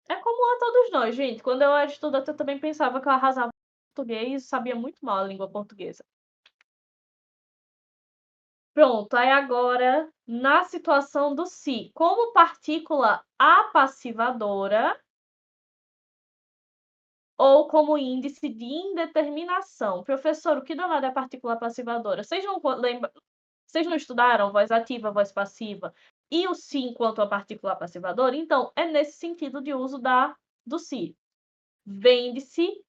É comum a todos nós, gente. Quando eu era estudante, eu também pensava que eu arrasava em português e sabia muito mal a língua portuguesa. Pronto, aí agora, na situação do se, como partícula apassivadora ou como índice de indeterminação. Professor, o que danado é partícula apassivadora? Vocês não estudaram voz ativa, voz passiva? e o se enquanto a partícula passivadora, então é nesse sentido de uso do se. Vende-se.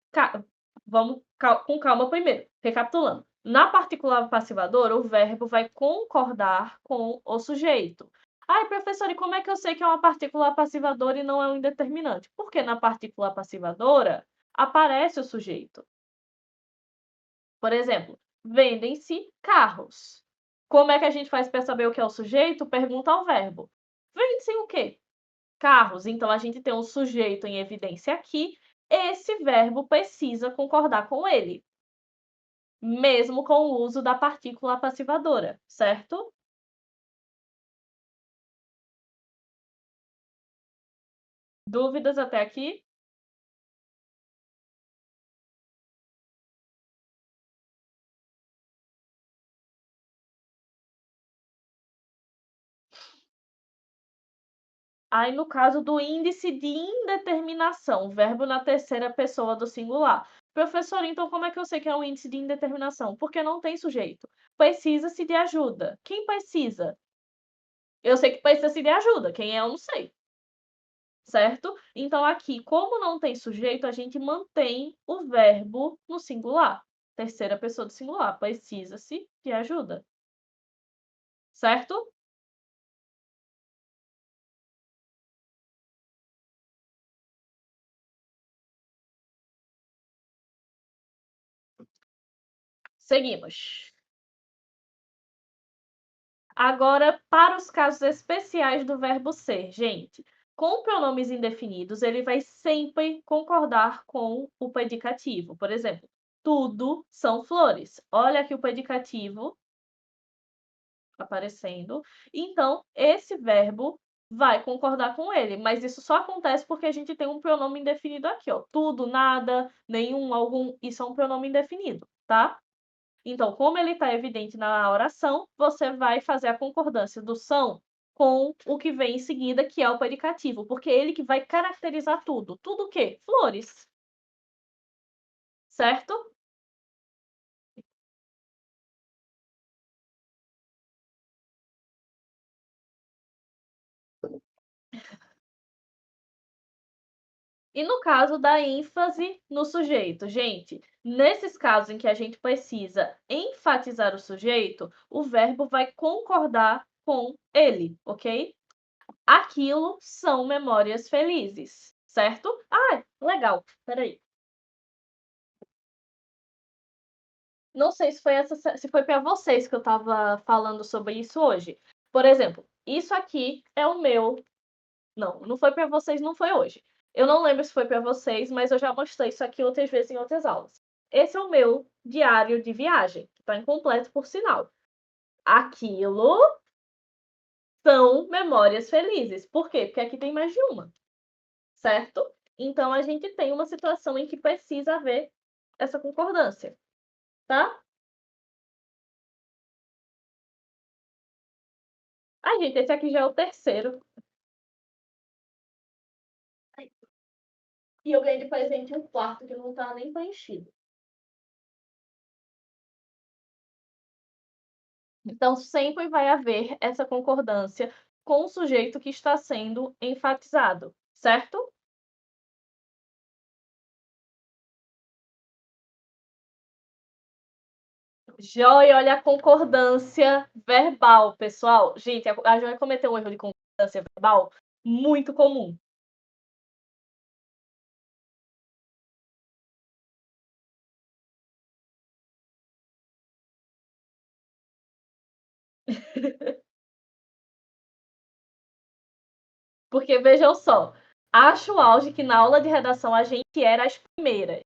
Vamos com calma primeiro, recapitulando. Na partícula passivadora, o verbo vai concordar com o sujeito. Ai, professor, e como é que eu sei que é uma partícula passivadora e não é um indeterminante? Porque na partícula passivadora aparece o sujeito. Por exemplo, vendem-se carros. Como é que a gente faz para saber o que é o sujeito? Pergunta ao verbo. Vende-se o quê? Carros. Então, a gente tem um sujeito em evidência aqui. Esse verbo precisa concordar com ele, mesmo com o uso da partícula passivadora, certo? Dúvidas até aqui? Aí, no caso do índice de indeterminação, verbo na terceira pessoa do singular. Professor, então como é que eu sei que é um índice de indeterminação? Porque não tem sujeito. Precisa-se de ajuda. Quem precisa? Eu sei que precisa-se de ajuda. Quem é, eu não sei. Certo? Então, aqui, como não tem sujeito, a gente mantém o verbo no singular. Terceira pessoa do singular. Precisa-se de ajuda. Certo? Seguimos. Agora, para os casos especiais do verbo ser, gente, com pronomes indefinidos, ele vai sempre concordar com o predicativo. Por exemplo, tudo são flores. Olha aqui o predicativo aparecendo. Então, esse verbo vai concordar com ele, mas isso só acontece porque a gente tem um pronome indefinido aqui, ó. Tudo, nada, nenhum, algum, isso é um pronome indefinido, tá? Então, como ele está evidente na oração, você vai fazer a concordância do são com o que vem em seguida, que é o predicativo, porque é ele que vai caracterizar tudo. Tudo o quê? Flores. Certo? E no caso da ênfase no sujeito, gente, nesses casos em que a gente precisa enfatizar o sujeito, o verbo vai concordar com ele, ok? Aquilo são memórias felizes, certo? Ah, legal. Peraí. Não sei se foi para vocês que eu estava falando sobre isso hoje. Por exemplo, isso aqui é o meu. Não, não foi para vocês, não foi hoje. Eu não lembro se foi para vocês, mas eu já mostrei isso aqui outras vezes em outras aulas. Esse é o meu diário de viagem, que está incompleto por sinal. Aquilo são memórias felizes. Por quê? Porque aqui tem mais de uma, certo? Então a gente tem uma situação em que precisa haver essa concordância, tá? Ai, gente, esse aqui já é o terceiro. E eu ganhei de presente um quarto que não tá nem preenchido. Então, sempre vai haver essa concordância com o sujeito que está sendo enfatizado, certo? Joia, olha a concordância verbal, pessoal. Gente, a Joia cometeu um erro de concordância verbal muito comum. Porque vejam só, acho o auge que na aula de redação a gente era as primeiras.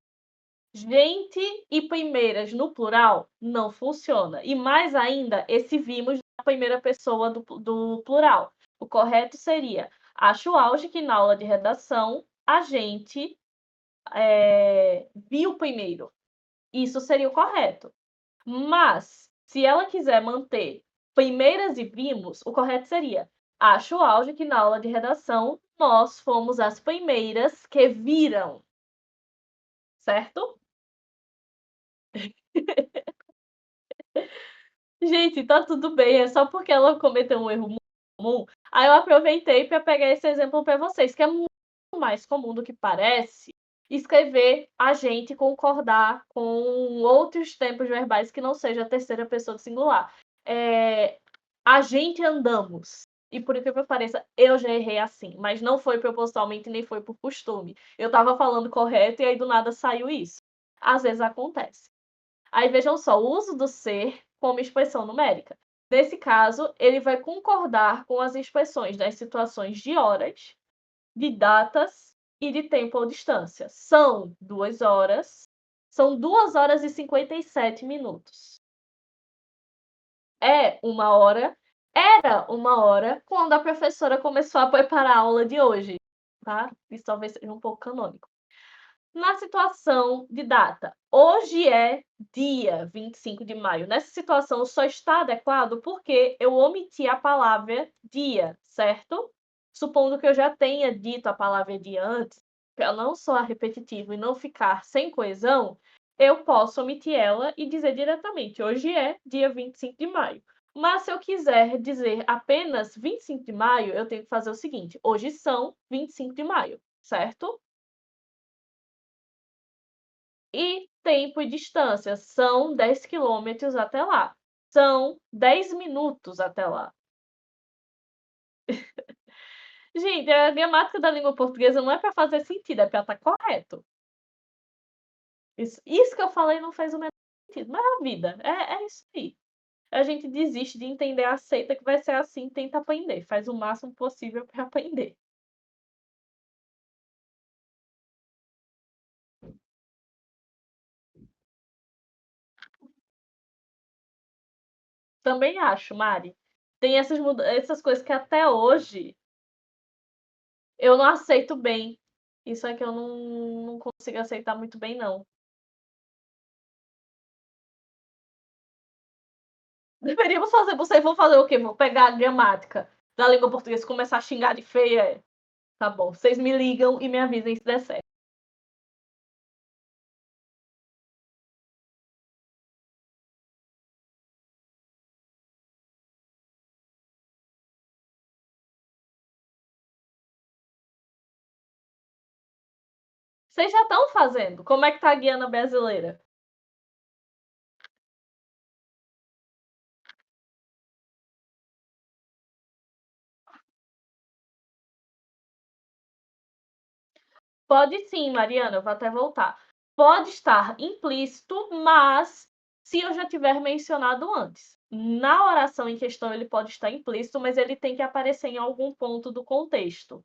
Gente e primeiras no plural não funciona. E mais ainda, esse vimos na primeira pessoa do plural. O correto seria: acho auge que na aula de redação a gente viu primeiro. Isso seria o correto. Mas, se ela quiser manter primeiras e vimos, o correto seria: acho auge que na aula de redação nós fomos as primeiras que viram. Certo? Gente, tá tudo bem, é só porque ela cometeu um erro muito comum. Aí eu aproveitei para pegar esse exemplo para vocês, que é muito mais comum do que parece escrever a gente concordar com outros tempos verbais que não seja a terceira pessoa do singular. A gente andamos. E por incrível que pareça, eu já errei assim, mas não foi propositalmente nem foi por costume. Eu estava falando correto e aí do nada saiu isso. Às vezes acontece. Aí vejam só, o uso do ser como expressão numérica. Nesse caso, ele vai concordar com as expressões das situações de horas, de datas e de tempo ou distância. São 2 horas, são 2 horas e 57 minutos. É 1 hora, era 1 hora quando a professora começou a preparar a aula de hoje, tá? Isso talvez seja um pouco canônico. Na situação de data, hoje é dia 25 de maio. Nessa situação só está adequado porque eu omiti a palavra dia, certo? Supondo que eu já tenha dito a palavra dia antes, para não soar repetitivo e não ficar sem coesão, eu posso omitir ela e dizer diretamente: hoje é dia 25 de maio. Mas se eu quiser dizer apenas 25 de maio, eu tenho que fazer o seguinte: hoje são 25 de maio, certo? E tempo e distância, são 10 quilômetros até lá. São 10 minutos até lá. Gente, a gramática da língua portuguesa não é para fazer sentido, é para estar correto. Isso que eu falei não fez o menor sentido, mas a vida é isso aí. A gente desiste de entender, aceita que vai ser assim, tenta aprender, faz o máximo possível para aprender. Também acho, Mari. Tem essas coisas que até hoje eu não aceito bem. Isso é que eu não consigo aceitar muito bem, não. Deveríamos fazer, vocês vão fazer o quê? Vão pegar a gramática da língua portuguesa e começar a xingar de feia? Tá bom, vocês me ligam e me avisem se der certo. Vocês já estão fazendo. Como é que tá a Guiana brasileira? Pode sim, Mariana, eu vou até voltar. Pode estar implícito, mas se eu já tiver mencionado antes. Na oração em questão, ele pode estar implícito, mas ele tem que aparecer em algum ponto do contexto.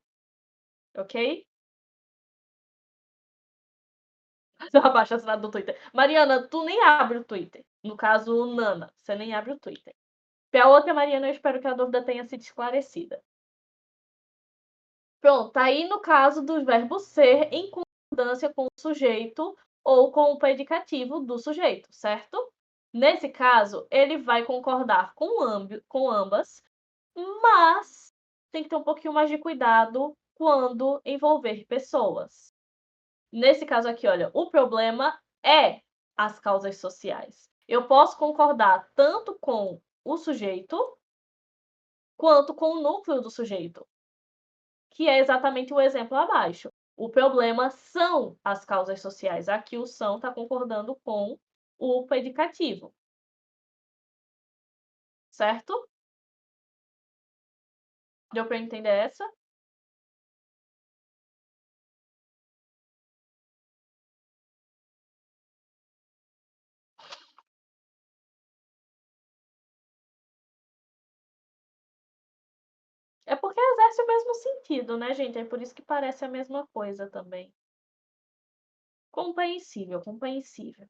Ok? Abaixo assinado do Twitter. Mariana, tu nem abre o Twitter. No caso, Nana, você nem abre o Twitter. Para a outra, Mariana, eu espero que a dúvida tenha sido esclarecida. Pronto, tá aí no caso do verbo ser em concordância com o sujeito ou com o predicativo do sujeito, certo? Nesse caso, ele vai concordar com ambas, mas tem que ter um pouquinho mais de cuidado quando envolver pessoas. Nesse caso aqui, olha, o problema é as causas sociais. Eu posso concordar tanto com o sujeito quanto com o núcleo do sujeito, que é exatamente o exemplo abaixo. O problema são as causas sociais. Aqui o são está concordando com o predicativo. Certo? Deu para entender essa? É porque exerce o mesmo sentido, né, gente? É por isso que parece a mesma coisa também. Compreensível, compreensível.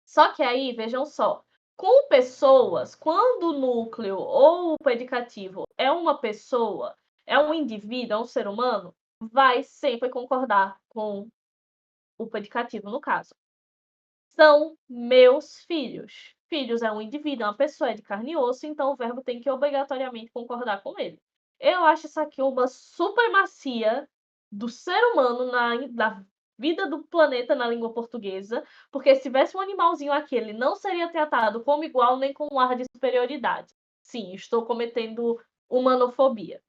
Só que aí, vejam só, com pessoas, quando o núcleo ou o predicativo é uma pessoa, é um indivíduo, é um ser humano, vai sempre concordar com o predicativo, no caso. São meus filhos. Filhos é um indivíduo, é uma pessoa, é de carne e osso, então o verbo tem que obrigatoriamente concordar com ele. Eu acho isso aqui uma supremacia do ser humano na vida do planeta na língua portuguesa, porque se tivesse um animalzinho aqui, ele não seria tratado como igual nem com um ar de superioridade. sim, estou cometendo humanofobia.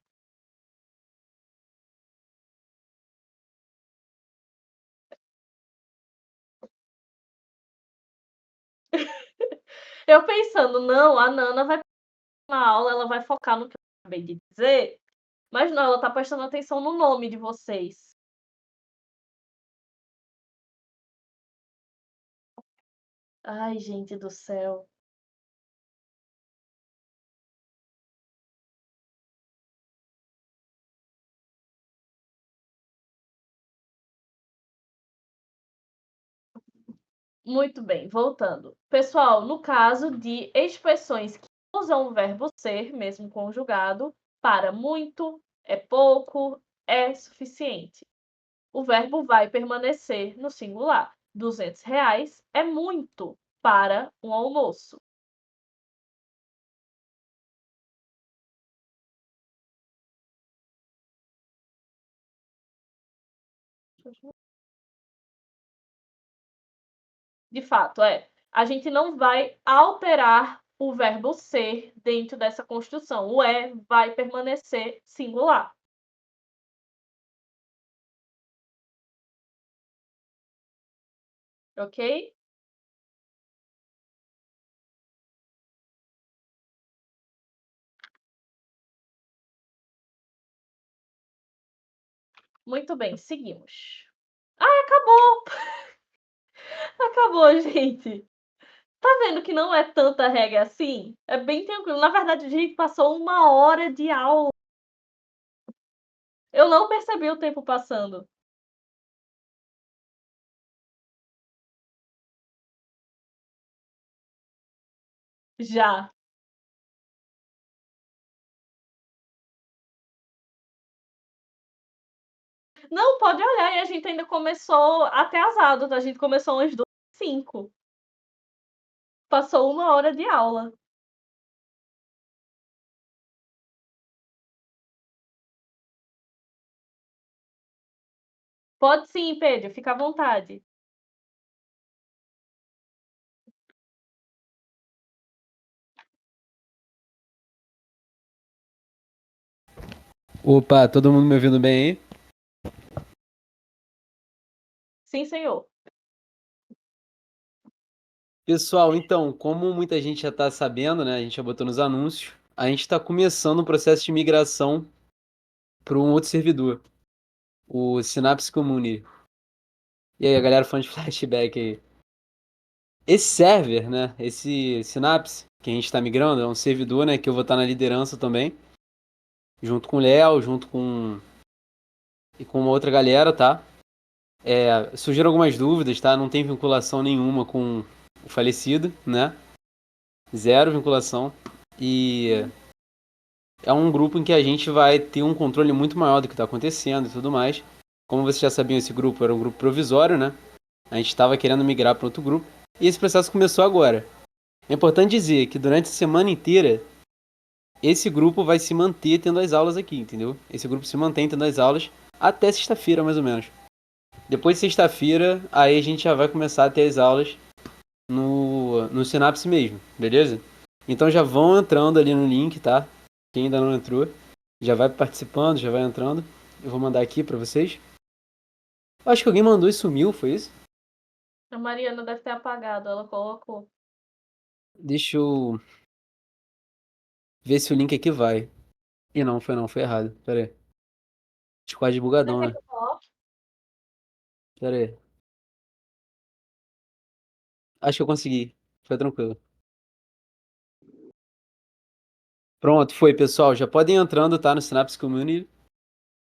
Eu pensando, não, a Nana vai na aula, ela vai focar no que eu acabei de dizer, mas não, ela tá prestando atenção no nome de vocês. Ai, gente do céu. Muito bem, voltando. Pessoal, no caso de expressões que usam o verbo ser, mesmo conjugado, para muito, é pouco, é suficiente. O verbo vai permanecer no singular. R$ 200 é muito para um almoço. De fato, é. A gente não vai alterar o verbo ser dentro dessa construção. O é vai permanecer singular. Ok? Muito bem, seguimos. Ai, acabou! Acabou, gente. Tá vendo que não é tanta regra assim? É bem tranquilo. Na verdade, a gente passou 1 hora de aula. Eu não percebi o tempo passando. Já. Não, pode olhar, e a gente ainda começou atrasado, tá? A gente começou às 2h05. Passou 1 hora de aula. Pode sim, Pedro, fica à vontade. Opa, todo mundo me ouvindo bem aí? Sim, senhor. Pessoal, então, como muita gente já está sabendo, né? A gente já botou nos anúncios, a gente está começando o processo de migração para um outro servidor, o Synapse Community. E aí, a galera fã de flashback aí. Esse server, né? Esse Synapse que a gente está migrando, é um servidor, né? Que eu vou estar na liderança também, junto com o Léo, junto com e com uma outra galera, tá? Surgiram algumas dúvidas, tá? Não tem vinculação nenhuma com o falecido, né? Zero vinculação. E é um grupo em que a gente vai ter um controle muito maior do que está acontecendo e tudo mais. Como vocês já sabiam, esse grupo era um grupo provisório, né? A gente estava querendo migrar para outro grupo. E esse processo começou agora. É importante dizer que durante a semana inteira, esse grupo vai se manter tendo as aulas aqui, entendeu? Esse grupo se mantém tendo as aulas até sexta-feira, mais ou menos. Depois de sexta-feira, aí a gente já vai começar a ter as aulas no Synapse mesmo, beleza? Então já vão entrando ali no link, tá? Quem ainda não entrou, já vai participando, já vai entrando. Eu vou mandar aqui pra vocês. Acho que alguém mandou e sumiu, foi isso? A Mariana deve ter apagado, ela colocou. Deixa eu ver se o link aqui vai. Ih, não, foi não, foi errado. Pera aí. Discord Você bugadão, quer né? que eu coloque? Pera aí. Acho que eu consegui. Foi tranquilo. Pronto, foi, pessoal. Já podem ir entrando, tá? No Synapse Community.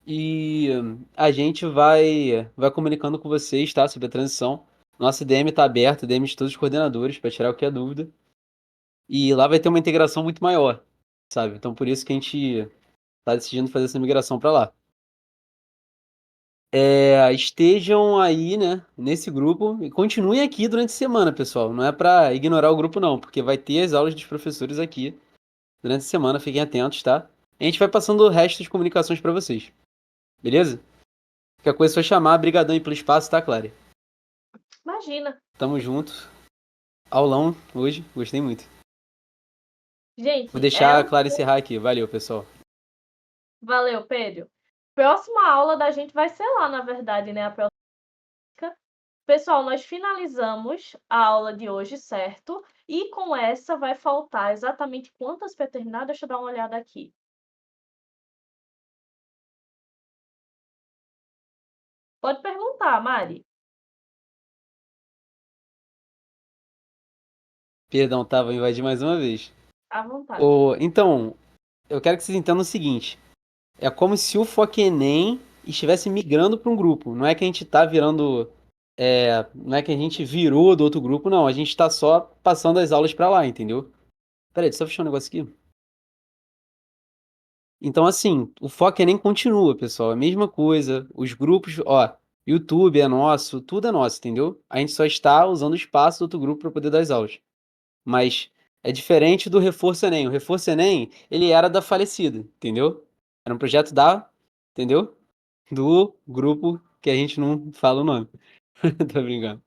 E a gente vai comunicando com vocês, tá? Sobre a transição. Nossa DM tá aberta, DM de todos os coordenadores, para tirar qualquer dúvida. E lá vai ter uma integração muito maior, sabe? Então por isso que a gente tá decidindo fazer essa migração para lá. Estejam aí, né, nesse grupo e continuem aqui durante a semana, pessoal. Não é para ignorar o grupo, não, porque vai ter as aulas dos professores aqui durante a semana. Fiquem atentos, tá? A gente vai passando o resto das comunicações para vocês, beleza? Qualquer coisa é só chamar. Brigadão aí pelo espaço, tá, Clary? Imagina. Tamo junto. Aulão hoje, gostei muito. Vou Gente, deixar a Clara encerrar aqui. Valeu, pessoal. valeu, Pedro. Próxima aula da gente vai ser lá, na verdade, né? A próxima. Pessoal, nós finalizamos a aula de hoje, certo? E com essa vai faltar exatamente quantas para terminar? Deixa eu dar uma olhada aqui. Pode perguntar, Mari. Perdão, tá? Vou invadir mais uma vez. À vontade. Então, eu quero que vocês entendam o seguinte. É como se o Foquenem estivesse migrando para um grupo. Não é que a gente tá virando. Não é que a gente virou do outro grupo, não. A gente tá só passando as aulas para lá, entendeu? Peraí, deixa eu só fechar um negócio aqui. Então, assim, o Foquenem continua, pessoal. É a mesma coisa. Os grupos, ó, YouTube é nosso, tudo é nosso, entendeu? A gente só está usando o espaço do outro grupo para poder dar as aulas. Mas é diferente do Reforço Enem. O Reforço Enem, ele era da falecida, entendeu? Era um projeto entendeu? Do grupo que a gente não fala o nome. Tô brincando.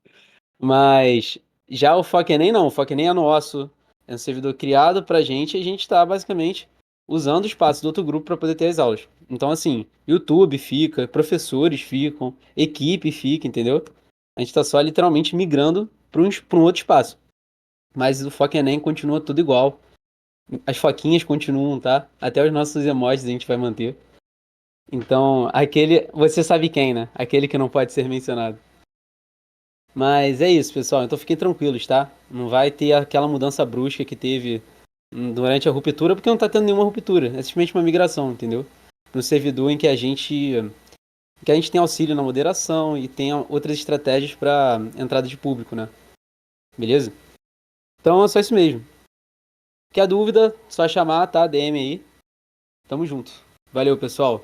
Mas já o Foca Enem não, o Foca Enem é nosso. É um servidor criado pra gente e a gente tá basicamente usando o espaço do outro grupo para poder ter as aulas. Então, assim, YouTube fica, professores ficam, equipe fica, entendeu? A gente tá só literalmente migrando para um outro espaço. Mas o Foca Enem continua tudo igual. As foquinhas continuam, tá? Até os nossos emojis a gente vai manter. Então, aquele. Você sabe quem, né? Aquele que não pode ser mencionado. Mas é isso, pessoal. Então fiquem tranquilos, tá? Não vai ter aquela mudança brusca que teve durante a ruptura, porque não tá tendo nenhuma ruptura. É simplesmente uma migração, entendeu? Para um servidor em que a gente tem auxílio na moderação e tem outras estratégias para entrada de público, né? Beleza? Então é só isso mesmo. Quer dúvida, só chamar, tá? DM aí. Tamo junto. Valeu, pessoal.